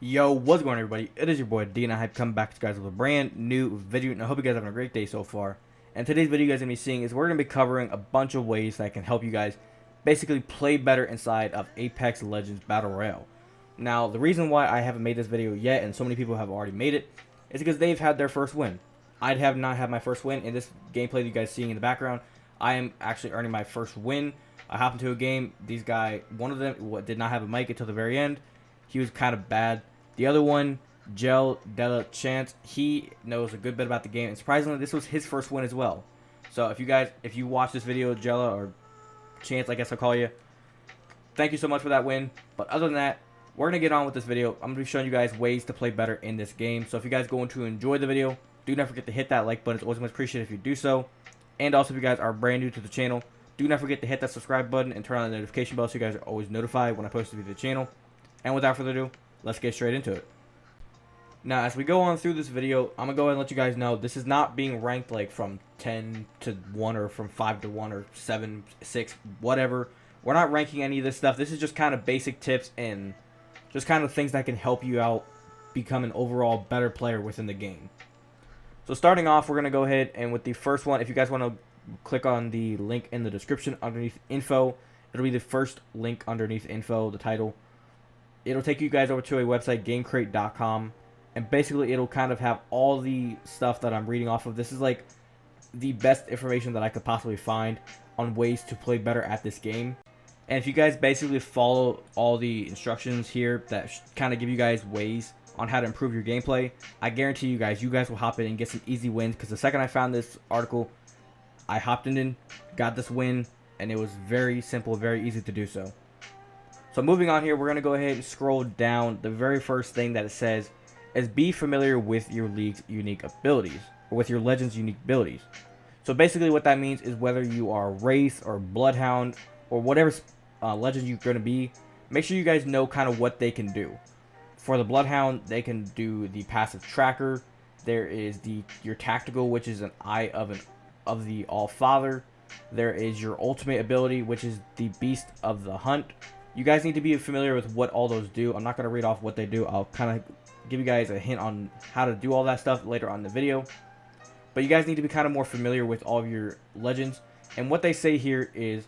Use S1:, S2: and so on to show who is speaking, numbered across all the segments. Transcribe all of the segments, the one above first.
S1: Yo, what's going on, everybody? It is your boy D, and I have come back to you guys with a brand new video, and I hope you guys are having a great day so far. And today's video you guys are going to be seeing is we're going to be covering a bunch of ways that can help you guys basically play better inside of Apex Legends Battle Royale. Now, the reason why I haven't made this video yet, and so many people have already made it, is because they've had their first win. I have not had my first win. In this gameplay that you guys seeing in the background, I am actually earning my first win. I hopped into a game. These guys, one of them did not have a mic until the very end. He was kind of bad. The other one, Gel Della Chance, he knows a good bit about the game, and surprisingly, this was his first win as well. So if you watch this video, Jella, or Chance, I guess I'll call you, thank you so much for that win. But other than that, we're going to get on with this video. I'm going to be showing you guys ways to play better in this game. So if you guys going to enjoy the video, do not forget to hit that like button. It's always much appreciated if you do so. And also, if you guys are brand new to the channel, do not forget to hit that subscribe button and turn on the notification bell so you guys are always notified when I post a video to the channel. And without further ado, let's get straight into it. Now, as we go on through this video, I'm going to go ahead and let you guys know this is not being ranked like from 10 to 1 or from 5 to 1 or 7, 6, whatever. We're not ranking any of this stuff. This is just kind of basic tips and just kind of things that can help you out become an overall better player within the game. So starting off, we're going to go ahead and with the first one, if you guys want to click on the link in the description underneath info, it'll be the first link underneath info, the title. It'll take you guys over to a website, gamecrate.com, and basically it'll kind of have all the stuff that I'm reading off of. This is like the best information that I could possibly find on ways to play better at this game. And if you guys basically follow all the instructions here that kind of give you guys ways on how to improve your gameplay, I guarantee you guys will hop in and get some easy wins. Because the second I found this article, I hopped in, got this win, and it was very simple, very easy to do so. So moving on here, we're going to go ahead and scroll down. The very first thing that it says is be familiar with your league's unique abilities, or with your legend's unique abilities. So basically what that means is whether you are Wraith or Bloodhound or whatever legend you're going to be, make sure you guys know kind of what they can do. For the Bloodhound, they can do the passive tracker. There is your tactical, which is an eye of the All-Father. There is your ultimate ability, which is the Beast of the Hunt. You guys need to be familiar with what all those do. I'm not going to read off what they do. I'll kind of give you guys a hint on how to do all that stuff later on in the video. But you guys need to be kind of more familiar with all of your legends. And what they say here is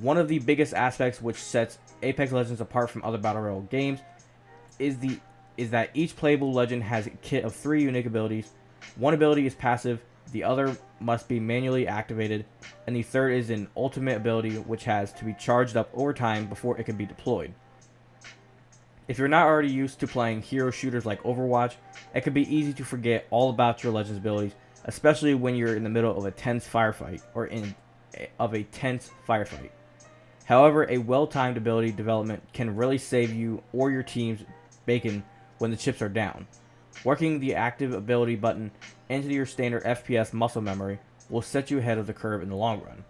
S1: one of the biggest aspects which sets Apex Legends apart from other Battle Royale games is that each playable legend has a kit of 3 unique abilities. One ability is passive, the other must be manually activated, and the third is an ultimate ability which has to be charged up over time before it can be deployed. If you're not already used to playing hero shooters like Overwatch, it can be easy to forget all about your legend's abilities, especially when you're in the middle of a tense firefight However, a well-timed ability development can really save you or your team's bacon when the chips are down. Working the active ability button into your standard FPS muscle memory will set you ahead of the curve in the long run.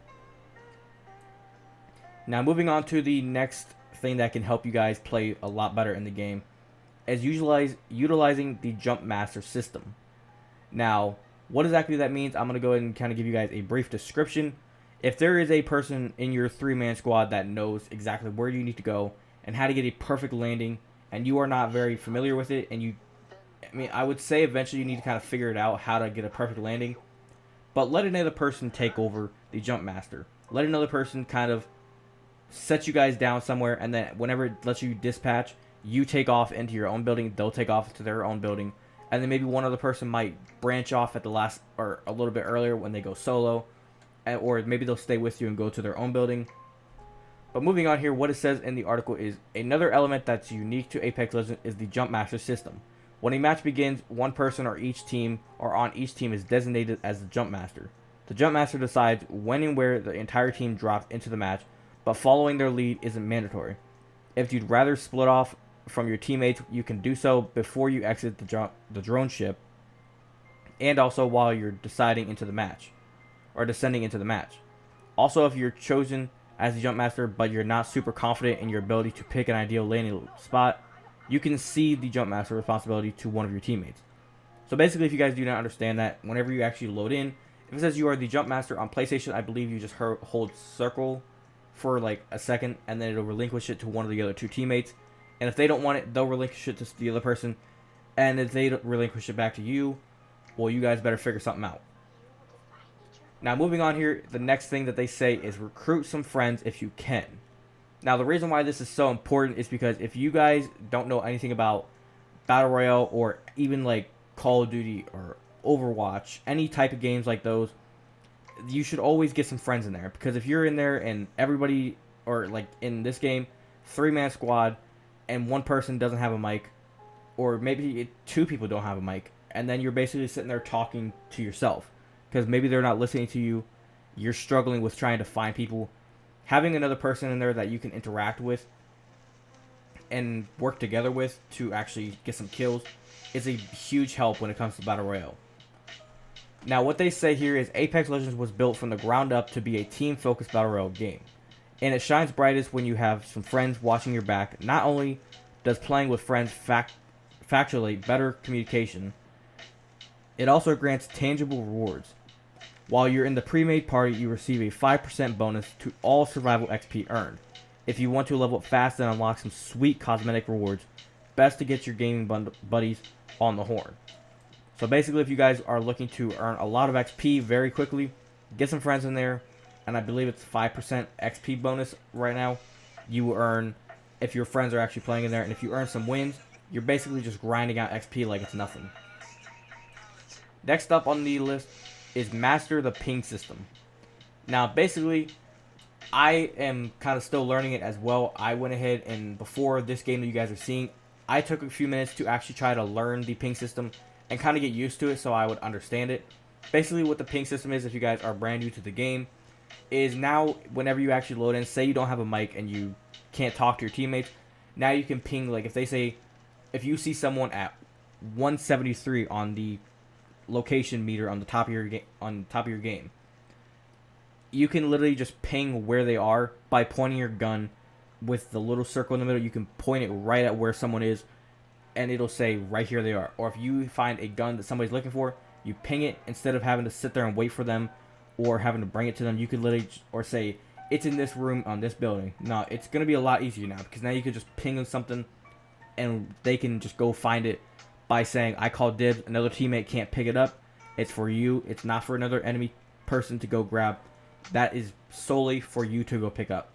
S1: Now moving on to the next thing that can help you guys play a lot better in the game is utilizing the Jump Master system. Now, what exactly that means, I'm going to go ahead and kind of give you guys a brief description. If there is a person in your 3-man squad that knows exactly where you need to go and how to get a perfect landing, and you are not very familiar with it, and I would say eventually you need to kind of figure it out how to get a perfect landing. But let another person take over the Jump Master. Let another person kind of set you guys down somewhere, and then whenever it lets you dispatch, you take off into your own building, they'll take off to their own building, and then maybe one other person might branch off at the last, or a little bit earlier when they go solo, or maybe they'll stay with you and go to their own building. But moving on here, what it says in the article is, another element that's unique to Apex Legends is the Jump Master system. When a match begins, one person or each team or on each team is designated as the Jump Master. The Jump Master decides when and where the entire team drops into the match, but following their lead isn't mandatory. If you'd rather split off from your teammates, you can do so before you exit the drone ship, and also while you're descending into the match. Also, if you're chosen as the Jump Master, but you're not super confident in your ability to pick an ideal landing spot, you can cede the Jump Master responsibility to one of your teammates. So basically, if you guys do not understand that, whenever you actually load in, if it says you are the Jump Master on PlayStation, I believe you just hold circle for like a second, and then it'll relinquish it to one of the other 2 teammates. And if they don't want it, they'll relinquish it to the other person. And if they don't relinquish it back to you, well, you guys better figure something out. Now, moving on here, the next thing that they say is recruit some friends if you can. Now, the reason why this is so important is because if you guys don't know anything about Battle Royale or even like Call of Duty or Overwatch, any type of games like those, you should always get some friends in there. Because if you're in there and everybody, or like in this game, 3-man squad, and one person doesn't have a mic, or maybe 2 people don't have a mic, and then you're basically sitting there talking to yourself. Because maybe they're not listening to you, you're struggling with trying to find people. Having another person in there that you can interact with and work together with to actually get some kills is a huge help when it comes to Battle Royale. Now, what they say here is Apex Legends was built from the ground up to be a team-focused Battle Royale game. And it shines brightest when you have some friends watching your back. Not only does playing with friends facilitate better communication, it also grants tangible rewards. While you're in the pre-made party, you receive a 5% bonus to all survival XP earned. If you want to level up fast and unlock some sweet cosmetic rewards, best to get your gaming buddies on the horn. So basically, if you guys are looking to earn a lot of XP very quickly, get some friends in there, and I believe it's 5% XP bonus right now. You will earn, if your friends are actually playing in there, and if you earn some wins, you're basically just grinding out XP like it's nothing. Next up on the list is master the ping system. Now, basically, I am kind of still learning it as well. I went ahead and before this game that you guys are seeing, I took a few minutes to actually try to learn the ping system and kind of get used to it so I would understand it. Basically, what the ping system is, if you guys are brand new to the game, is now whenever you actually load in, say you don't have a mic and you can't talk to your teammates, now you can ping, like if they say, if you see someone at 173 on the location meter on the top of your game, you can literally just ping where they are by pointing your gun with the little circle in the middle. You can point it right at where someone is, and it'll say right here they are. Or if you find a gun that somebody's looking for, you ping it instead of having to sit there and wait for them or having to bring it to them. You can literally or say it's in this room on this building. No, it's gonna be a lot easier now because now you can just ping them something and they can just go find it by saying, I call dibs, another teammate can't pick it up. It's for you. It's not for another enemy person to go grab. That is solely for you to go pick up.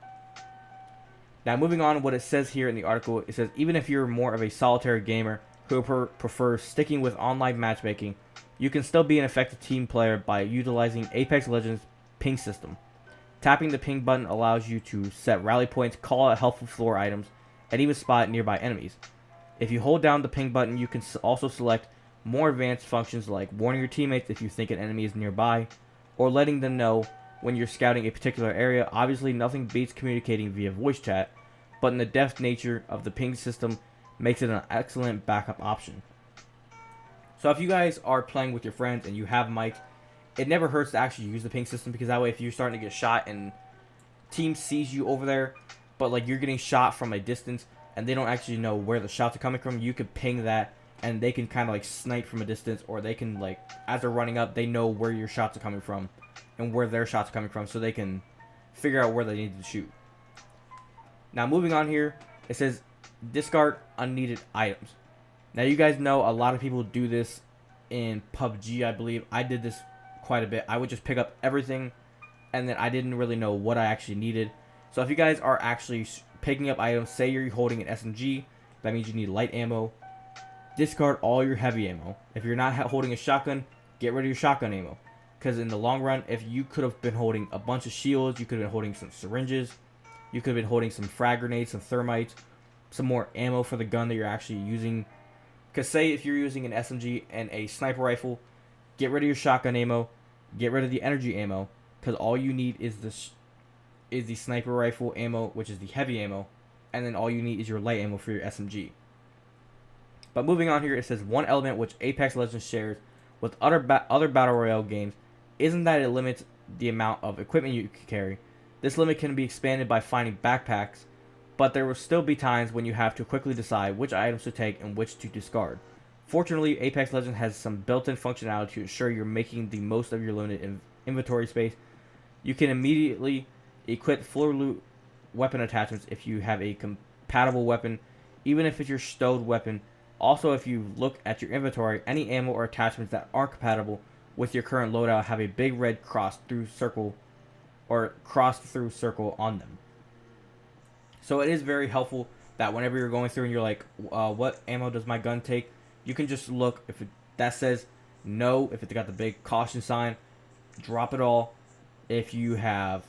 S1: Now, moving on, what it says here in the article, it says, even if you're more of a solitary gamer who prefers sticking with online matchmaking, you can still be an effective team player by utilizing Apex Legends ping system. Tapping the ping button allows you to set rally points, call out helpful floor items, and even spot nearby enemies. If you hold down the ping button, you can also select more advanced functions like warning your teammates if you think an enemy is nearby, or letting them know when you're scouting a particular area. Obviously, nothing beats communicating via voice chat, but in the deft nature of the ping system makes it an excellent backup option. So if you guys are playing with your friends and you have mics, it never hurts to actually use the ping system, because that way if you're starting to get shot and team sees you over there, but like you're getting shot from a distance and they don't actually know where the shots are coming from, you could ping that and they can kind of like snipe from a distance, or they can, like, as they're running up, they know where your shots are coming from and where their shots are coming from, so they can figure out where they need to shoot. Now, moving on here, it says discard unneeded items. Now, you guys know a lot of people do this in PUBG, I believe. I did this quite a bit. I would just pick up everything, and then I didn't really know what I actually needed. So if you guys are actually picking up items, say you're holding an SMG, that means you need light ammo. Discard all your heavy ammo. If you're not holding a shotgun, get rid of your shotgun ammo. Because in the long run, if you could have been holding a bunch of shields, you could have been holding some syringes, you could have been holding some frag grenades, some thermites, some more ammo for the gun that you're actually using. Because say if you're using an SMG and a sniper rifle, get rid of your shotgun ammo, get rid of the energy ammo, because all you need is the sniper rifle ammo, which is the heavy ammo, and then all you need is your light ammo for your SMG. But moving on here, it says one element which Apex Legends shares with other Battle Royale games isn't that it limits the amount of equipment you can carry. This limit can be expanded by finding backpacks, but there will still be times when you have to quickly decide which items to take and which to discard. Fortunately, Apex Legends has some built-in functionality to ensure you're making the most of your limited inventory space. You can immediately equip floor loot weapon attachments if you have a compatible weapon even if it's your stowed weapon. Also, if you look at your inventory, any ammo or attachments that aren't compatible with your current loadout have a big red cross through circle on them. So it is very helpful that whenever you're going through and you're like, what ammo does my gun take? You can just look. If that says no, if it's got the big caution sign, drop it all. If you have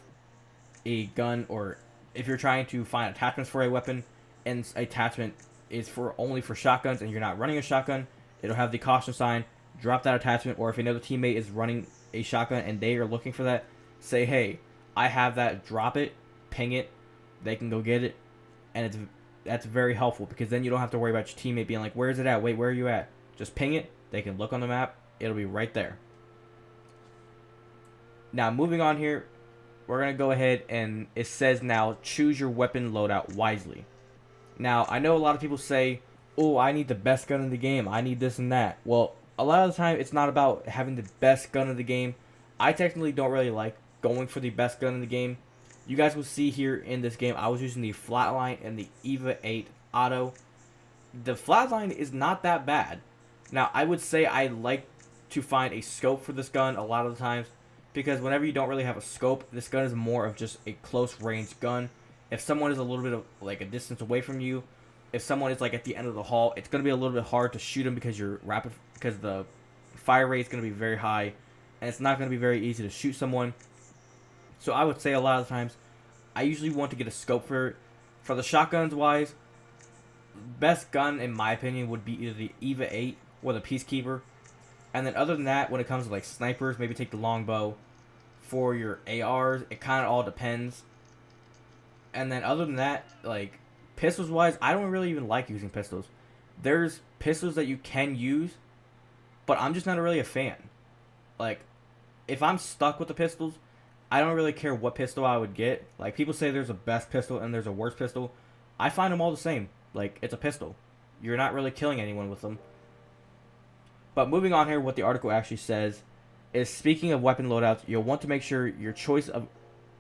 S1: a gun, or if you're trying to find attachments for a weapon and attachment is only for shotguns and you're not running a shotgun, it'll have the caution sign. Drop that attachment. Or if another teammate is running a shotgun and they are looking for that, say, hey, I have that. Drop it, ping it, they can go get it. And that's very helpful, because then you don't have to worry about your teammate being like, where is it at? Wait, where are you at? Just ping it. They can look on the map. It'll be right there. Now, moving on here, we're going to go ahead and it says now, choose your weapon loadout wisely. Now, I know a lot of people say, oh, I need the best gun in the game. I need this and that. Well, a lot of the time, it's not about having the best gun in the game. I technically don't really like going for the best gun in the game. You guys will see here in this game, I was using the Flatline and the EVA 8 Auto. The Flatline is not that bad. Now, I would say I like to find a scope for this gun a lot of the times, because whenever you don't really have a scope, this gun is more of just a close range gun. If someone is a little bit of like a distance away from you, if someone is like at the end of the hall, it's going to be a little bit hard to shoot them because because the fire rate is going to be very high, and it's not going to be very easy to shoot someone. So I would say a lot of times, I usually want to get a scope for the shotguns wise. Best gun in my opinion would be either the EVA 8 or the Peacekeeper. And then other than that, when it comes to like snipers, maybe take the longbow. For your ARs, it kind of all depends. And then other than that, like pistols wise, I don't really even like using pistols. There's pistols that you can use, but I'm just not really a fan. Like, if I'm stuck with the pistols, I don't really care what pistol I would get. Like, people say there's a best pistol and there's a worst pistol. I find them all the same. Like, it's a pistol. You're not really killing anyone with them. But moving on here, what the article actually says is, speaking of weapon loadouts, you'll want to make sure your choice of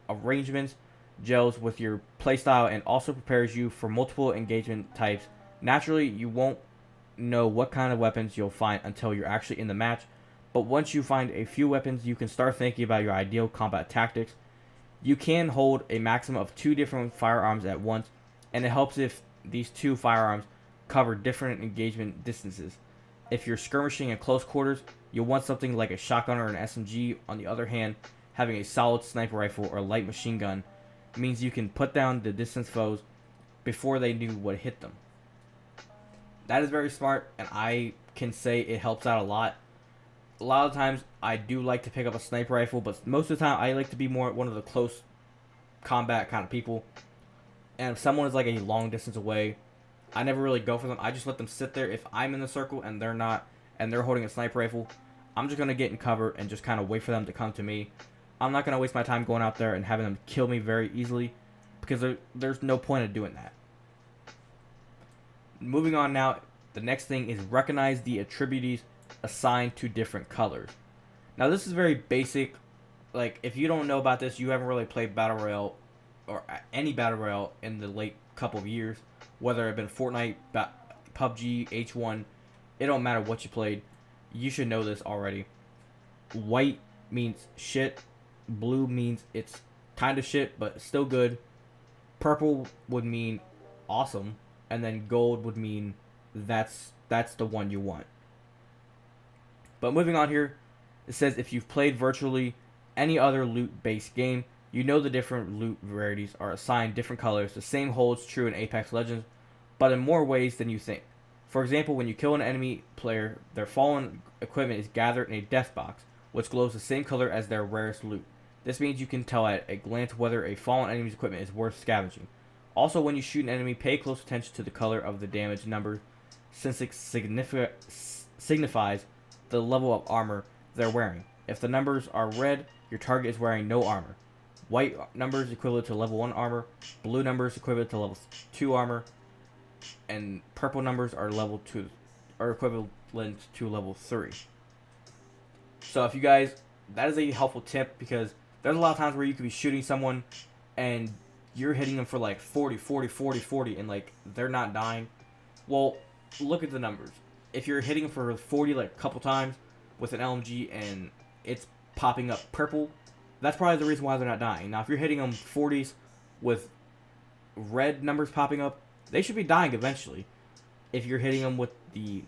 S1: arrangements gels with your playstyle and also prepares you for multiple engagement types. Naturally, you won't know what kind of weapons you'll find until you're actually in the match, but once you find a few weapons, you can start thinking about your ideal combat tactics. You can hold a maximum of 2 different firearms at once, and it helps if these 2 firearms cover different engagement distances. If you're skirmishing in close quarters, you'll want something like a shotgun or an SMG. On the other hand, having a solid sniper rifle or light machine gun means you can put down the distance foes before they knew what hit them. That is very smart, and I can say it helps out a lot. A lot of times, I do like to pick up a sniper rifle, but most of the time, I like to be more one of the close combat kind of people. And if someone is like a long distance away, I never really go for them. I just let them sit there. If I'm in the circle and they're not, and they're holding a sniper rifle, I'm just going to get in cover and just kind of wait for them to come to me. I'm not going to waste my time going out there and having them kill me very easily, because there's no point of doing that. Moving on now, the next thing is recognize the attributes assigned to different colors. Now, this is very basic. Like, if you don't know about this, you haven't really played Battle Royale or any Battle Royale in the late couple of years, whether it been Fortnite, PUBG, H1, it don't matter what you played. You should know this already. White means shit. Blue means it's kind of shit, but still good. Purple would mean awesome. And then gold would mean that's the one you want. But moving on here, it says if you've played virtually any other loot-based game, you know the different loot varieties are assigned different colors. The same holds true in Apex Legends, but in more ways than you think. For example, when you kill an enemy player, their fallen equipment is gathered in a death box, which glows the same color as their rarest loot. This means you can tell at a glance whether a fallen enemy's equipment is worth scavenging. Also, when you shoot an enemy, pay close attention to the color of the damage number, since it signifies the level of armor they're wearing. If the numbers are red, your target is wearing no armor. White numbers equivalent to level 1 armor, blue numbers equivalent to level 2 armor, and purple numbers are equivalent to level 3. So if you guys, that is a helpful tip, because there's a lot of times where you could be shooting someone and you're hitting them for like 40, and like they're not dying. Well, look at the numbers. If you're hitting for 40 like a couple times with an LMG and it's popping up purple, that's probably the reason why they're not dying. Now, if you're hitting them 40s with red numbers popping up, they should be dying eventually. If you're hitting them with the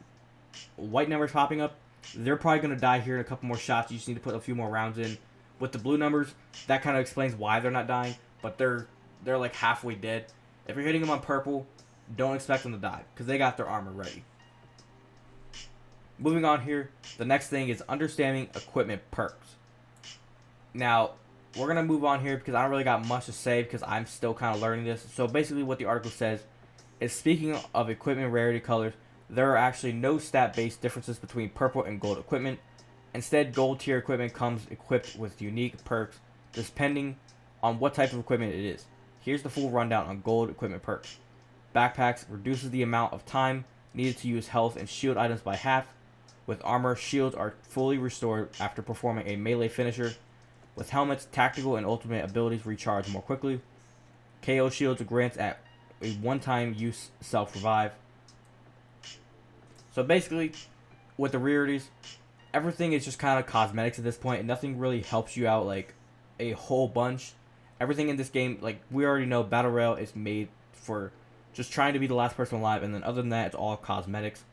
S1: white numbers popping up, they're probably going to die here in a couple more shots. You just need to put a few more rounds in. With the blue numbers, that kind of explains why they're not dying, but they're like halfway dead. If you're hitting them on purple, don't expect them to die because they got their armor ready. Moving on here, the next thing is understanding equipment perks. Now, we're going to move on here because I don't really got much to say because I'm still kind of learning this. So basically what the article says is, speaking of equipment rarity colors, there are actually no stat-based differences between purple and gold equipment. Instead, gold tier equipment comes equipped with unique perks depending on what type of equipment it is. Here's the full rundown on gold equipment perks. Backpacks reduces the amount of time needed to use health and shield items by half. With armor, shields are fully restored after performing a melee finisher. With helmets, tactical and ultimate abilities recharge more quickly. KO shields grants at a one-time use self-revive. So basically, with the rarities, everything is just kind of cosmetics at this point, and nothing really helps you out like a whole bunch. Everything in this game, like we already know, Battle Royale is made for just trying to be the last person alive, and then other than that, it's all cosmetics.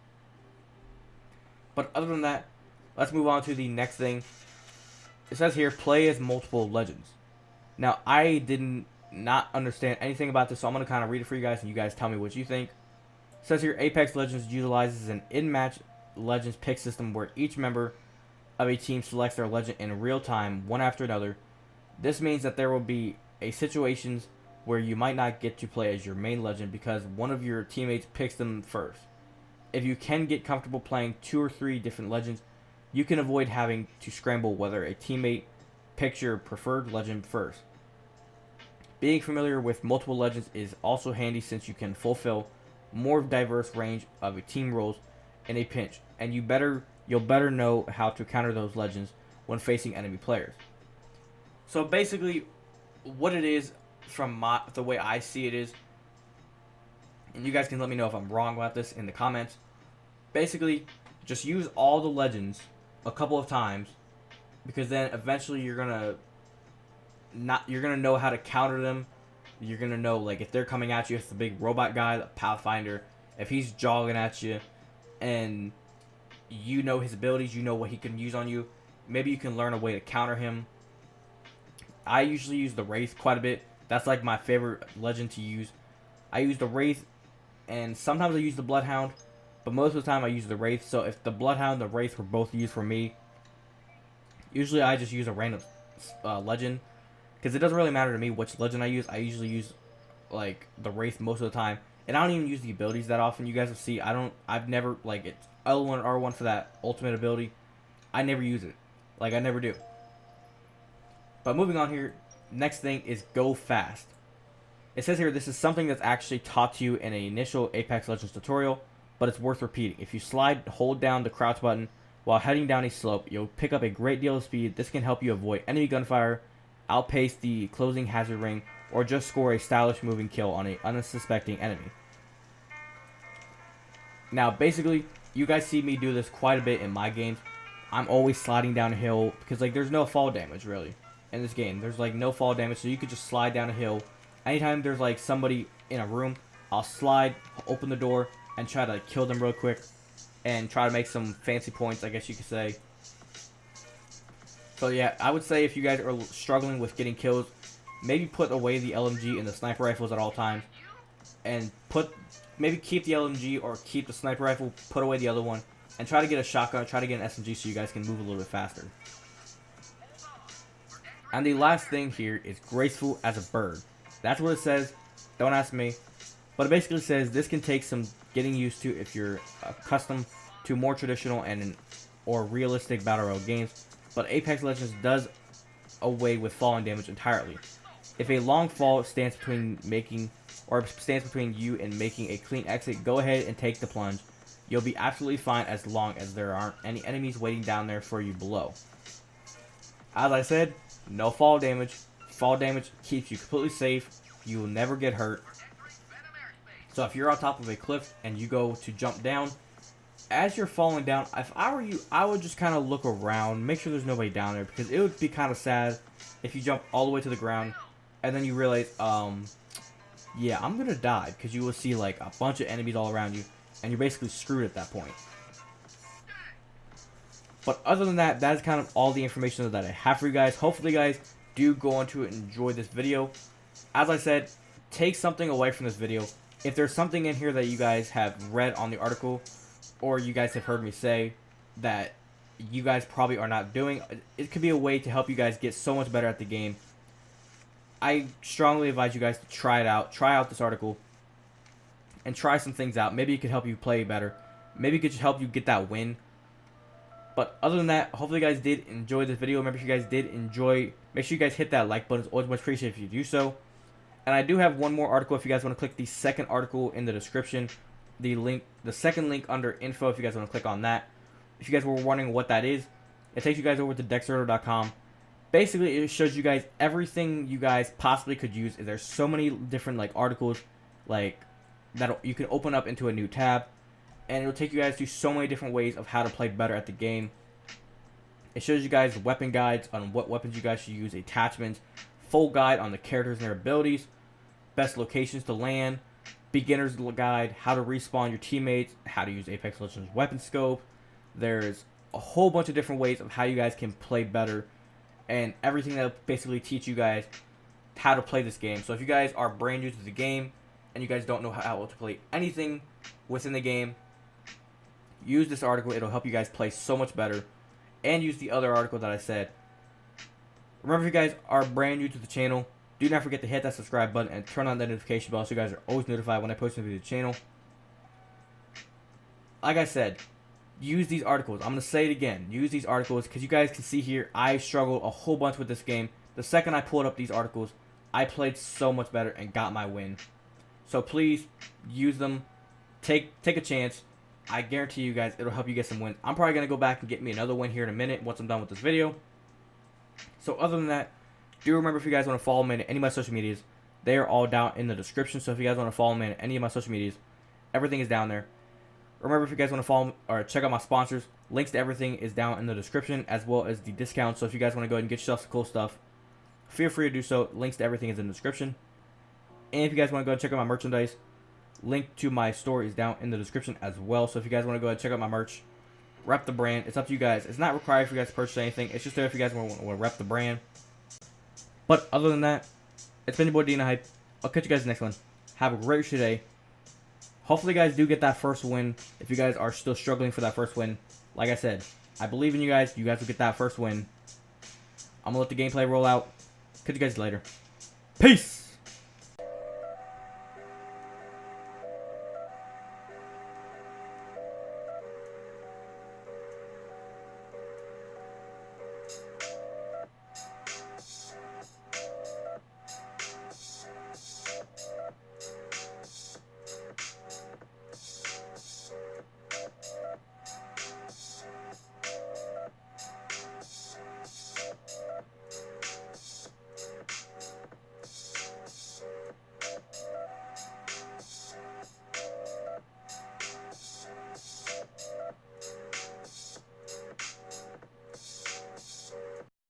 S1: But other than that, let's move on to the next thing. It says here, play as multiple legends. Now, I didn't not understand anything about this, so I'm going to kind of read it for you guys, and you guys tell me what you think. It says here, Apex Legends utilizes an in-match Legends pick system where each member of a team selects their legend in real time, one after another. This means that there will be situations where you might not get to play as your main legend because one of your teammates picks them first. If you can get comfortable playing 2 or 3 different legends, you can avoid having to scramble whether a teammate picks your preferred legend first. Being familiar with multiple legends is also handy since you can fulfill more diverse range of team roles in a pinch, and you'll better know how to counter those legends when facing enemy players. So basically, what it is from the way I see it is, and you guys can let me know if I'm wrong about this in the comments. Basically, just use all the legends a couple of times, because then eventually you're gonna know how to counter them. You're gonna know, like, if they're coming at you, if the big robot guy, the Pathfinder, if he's jogging at you, and you know his abilities, you know what he can use on you. Maybe you can learn a way to counter him. I usually use the Wraith quite a bit. That's like my favorite legend to use. I use the Wraith, and sometimes I use the Bloodhound, but most of the time I use the Wraith. So if the Bloodhound and the Wraith were both used for me, usually I just use a random legend, because it doesn't really matter to me which legend I use. I usually use like the Wraith most of the time, and I don't even use the abilities that often. You guys will see I've never, like, it's L1 R1 for that ultimate ability. I never use it. Like, I never do. But moving on here, next thing is go fast. It says here, this is something that's actually taught to you in an initial Apex Legends tutorial, but it's worth repeating. If you hold down the crouch button while heading down a slope, you'll pick up a great deal of speed. This can help you avoid enemy gunfire, outpace the closing hazard ring, or just score a stylish moving kill on an unsuspecting enemy. Now, basically, you guys see me do this quite a bit in my games. I'm always sliding down a hill because, like, there's no fall damage really in this game. There's like no fall damage, so you could just slide down a hill. Anytime there's like somebody in a room, I'll slide, open the door, and try to kill them real quick, and try to make some fancy points, I guess you could say. So yeah, I would say if you guys are struggling with getting kills, maybe put away the LMG and the sniper rifles at all times, and maybe keep the LMG or keep the sniper rifle, put away the other one, and try to get a shotgun, try to get an SMG so you guys can move a little bit faster. And the last thing here is graceful as a bird. That's what it says. Don't ask me. But it basically says this can take some getting used to if you're accustomed to more traditional or realistic battle royale games. But Apex Legends does away with falling damage entirely. If a long fall stands between you and making a clean exit, go ahead and take the plunge. You'll be absolutely fine as long as there aren't any enemies waiting down there for you below. As I said, no fall damage. Fall damage keeps you completely safe. You will never get hurt. So if you're on top of a cliff and you go to jump down, as you're falling down, if I were you, I would just kind of look around, make sure there's nobody down there, because it would be kind of sad if you jump all the way to the ground and then you realize, yeah, I'm gonna die, because you will see like a bunch of enemies all around you, and you're basically screwed at that point. But other than that, that is kind of all the information that I have for you guys. Hopefully, you guys do go on to enjoy this video. As I said, take something away from this video. If there's something in here that you guys have read on the article, or you guys have heard me say that you guys probably are not doing, it could be a way to help you guys get so much better at the game. I strongly advise you guys to try it out. Try out this article and try some things out. Maybe it could help you play better. Maybe it could just help you get that win. But other than that, hopefully you guys did enjoy this video. Remember, if you guys did enjoy, make sure you guys hit that like button. It's always much appreciated if you do so. And I do have one more article if you guys want to click the second article in the description. The second link under info if you guys want to click on that. If you guys were wondering what that is, it takes you guys over to dexerto.com. Basically, it shows you guys everything you guys possibly could use. There's so many different like articles like that you can open up into a new tab, and it'll take you guys to so many different ways of how to play better at the game. It shows you guys weapon guides on what weapons you guys should use, attachments, full guide on the characters and their abilities, best locations to land, beginner's guide, how to respawn your teammates, how to use Apex Legends weapon scope. There's a whole bunch of different ways of how you guys can play better, and everything that will basically teach you guys how to play this game. So if you guys are brand new to the game and you guys don't know how to play anything within the game, use this article. It'll help you guys play so much better. And use the other article that I said. Remember, if you guys are brand new to the channel, do not forget to hit that subscribe button and turn on that notification bell so you guys are always notified when I post a video to the channel. Like I said, use these articles. I'm going to say it again. Use these articles because you guys can see here I struggled a whole bunch with this game. The second I pulled up these articles, I played so much better and got my win. So please use them. Take a chance. I guarantee you guys it'll help you get some wins. I'm probably going to go back and get me another win here in a minute once I'm done with this video. So other than that, do remember, if you guys want to follow me on any of my social medias, they are all down in the description. So if you guys want to follow me on any of my social medias, everything is down there. Remember, if you guys want to follow or check out my sponsors, links to everything is down in the description, as well as the discounts. So if you guys want to go ahead and get yourself some cool stuff, feel free to do so. Links to everything is in the description. And if you guys want to go and check out my merchandise, link to my store is down in the description as well. So if you guys want to go ahead and check out my merch, rep the brand. It's up to you guys. It's not required for you guys to purchase anything. It's just there if you guys want to rep the brand. But other than that, it's been your boy Dina Hype. I'll catch you guys in the next one. Have a great rest of your day. Hopefully you guys do get that first win. If you guys are still struggling for that first win, like I said, I believe in you guys. You guys will get that first win. I'm going to let the gameplay roll out. Catch you guys later. Peace!